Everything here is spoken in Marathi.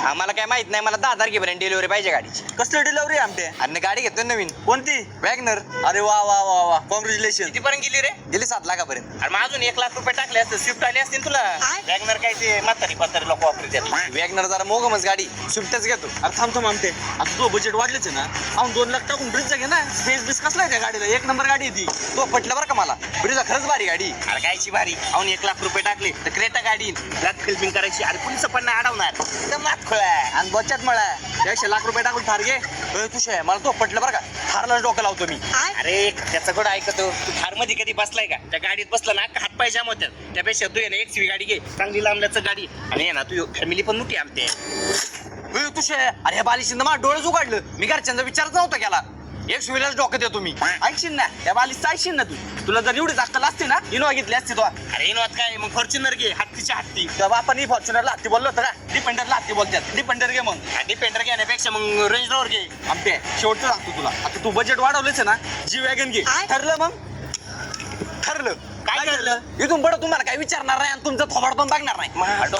आम्हाला काय माहित नाही, मला 10 तारखेपर्यंत डिलिव्हरी पाहिजे गाडीची. कसली डिलिव्हरी आमटे? आणि गाडी घेतो नवीन कोणती? वॅगनर. अरे वा वा वा वा, कॉंग्रॅच्युलेशन. कितीपर्यंत गेली रे? गेली 7 लाखापर्यंत. अरे मग अजून 1 लाख रुपये टाकले असते, स्विफ्ट आली असतील तुला. वॅगनर काय ते म्हातारी लोक वापरतात. वॅगनर जरा मोगमच गाडी, स्विफ्टच घेतो. अरे थांबतो आमटे, आता तो बजेट वाढलेच आहे ना, आपण 2 लाख टाकून ब्रिजचा घे ना. स्पेस बिस कसला आहे त्या गाडीला, 1 नंबर गाडी आहे ती. तो पटलं बरं का मला, ब्रिजा खरंच भारी गाडी. अरे कायची भारी, अजून 1 लाख रुपये टाकले तर क्रेटा गाडी ब्लॅक फिल्मिंग करायची. अरे पोलिस पण नाही अडवणार, एकदम मात खोळा. आणि बचत मळा 100 लाख रुपये टाकून थार घे. तुझे मला तो पटलं बरं का, थारला डोकं लावतो मी. अरे त्याचं गोड ऐकतो तू. कार मध्ये कधी बसलाय का? त्या गाडीत बसला ना हात पाय जाम होत्यात. त्यापेक्षा तू आहे ना XUV गाडी घे, चांगली लांबल्याचं गाडी. आणि आहे ना तू फॅमिली पण मोठी आमते. तुझे अरे ह्या बालिशीनं मला डोळेच उघडलं. मी घरच्यांचा विचारच नव्हता केला. XUV डोकं देतो मी. ऐकशील ना त्या बालिशचं, ऐकशील ना तू. तुला जर एवढी अक्कल असते ना, इनोवा घेतली असती तो. अरे इनोवात काय, मग फॉर्च्युनर घे, हत्तीच्या हत्ती. त्या बापानी फॉर्च्युनरला हत्ती बोललो होतं का? डिपेंडरला हत्ती बोलतात. डिपेंडर घे मग. डिपेंडर घेण्यापेक्षा मग रेंज रोवर घे. आमटे शेवटचं सांगतो तुला, आता तू बजेट वाढवलेच आहे ना, जी वॅगन घे. ठरलं मग? ठरलं. काय ठरलं? इथून पुढे तुम्हाला काही विचारणार नाही आणि तुमचं थोबाड पण बघणार नाही. मग